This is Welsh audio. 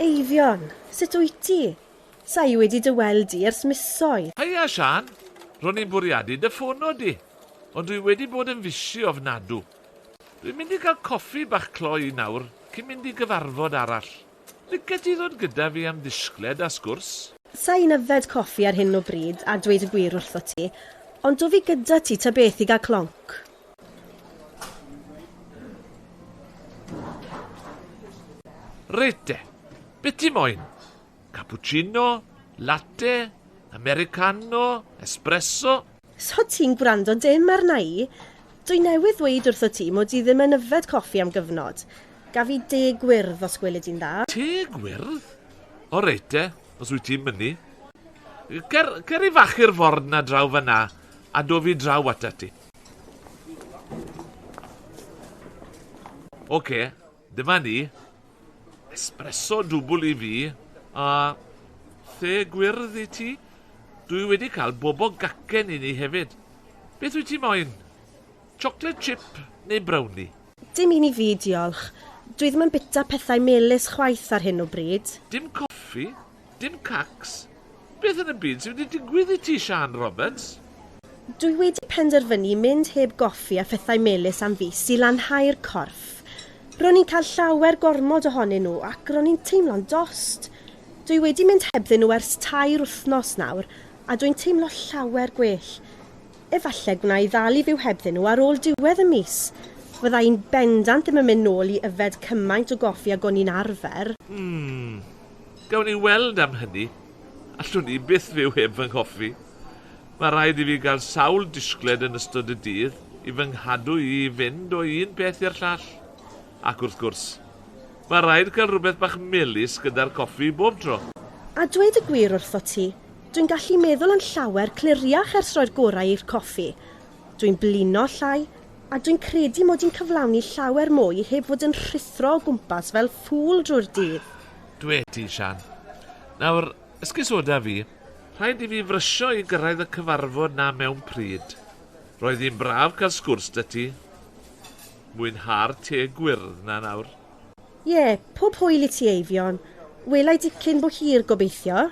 Eifion, sut wyt ti? Sai wedi dy weld di ers misoedd. Haia, Sian. Ro'n i'n bwriadu dy ffono di, ond dwi wedi bod yn fisi ofnadw. Dwi'n mynd i gael coffi bach cloi nawr, cyn mynd i gyfarfod arall. Licet ti ddod gyda fi am ddisgled a sgwrs? Sa'n yfed coffi ar hyn o bryd a dweud y gwir wrtho ti, ond do fi gyda ti ta beth i gael clonc. Rete, beth ti moyn? Cappuccino, latte, americano, espresso? So ti'n gwrando dim arna i? Dwi newydd dweud wrtho ti mod i ddim yn yfed coffi am gyfnod. Gaf i 10 gwyrdd os gweled i'n dda. 10 gwyrdd? O rete, os wyt ti'n mynnu. Cer i fachu'r ford na draw fyna, a do fi draw ata ti. Oce, dyma ni. Espresso dwbl i fi, a 10 gwyrdd i ti. Dwi wedi cael bobo gacen i ni hefyd. Beth wyt ti moyn? Chocolate chip neu brownie? Dim un i fi, diolch. Dwi ddim yn bita pethau melys chwaith ar hyn o bryd. Dim coffi? Dim cacs? Beth yn y byd sydd wedi digwydd i ti, Sian Roberts? Dwi wedi penderfynu mynd heb goffi a phethau melys am fis i lanhau'r corff. Ro'n i'n cael llawer gormod ohonyn nhw ac ro'n i'n teimlo'n dost. Dwi wedi mynd hebddyn nhw ers 2 wythnos nawr a dwi'n teimlo llawer gwell. Efallai gwna i ddal i fyw hebddyn nhw ar ôl diwedd y mis. Fyddai'n bendant ddim yn mynd nôl i yfed cymaint o goffi ag o'n i'n arfer. Gawn ni weld am hynny. Allwn ni byth fyw heb fy nghoffi. Mae rhaid i fi gael sawl disgled yn ystod y dydd i fy nghadw i fynd o un peth i'r llall. Ac wrth gwrs, mae rhaid cael rhywbeth bach melys gyda'r coffi bob tro. A dweud y gwir wrtho ti, dwi'n gallu meddwl yn llawer cliriach ers roi'r gorau i'r coffi. Dwi'n blino llai, a dwi'n credu mod i'n cyflawni llawer mwy heb fod yn rhithro o gwmpas fel ffŵl drwy'r dydd. Dwe ti, Sian. Nawr, esgusoda fi, rhaid i fi frysio i gyrraedd y cyfarfod na mewn pryd. Roedd hi'n braf cael sgwrs dy ti. Mwynhau'r 10 gwyrdd na nawr. Ie, pob hwyl i ti, Eifion. Welai dicyn bo hir gobeithio.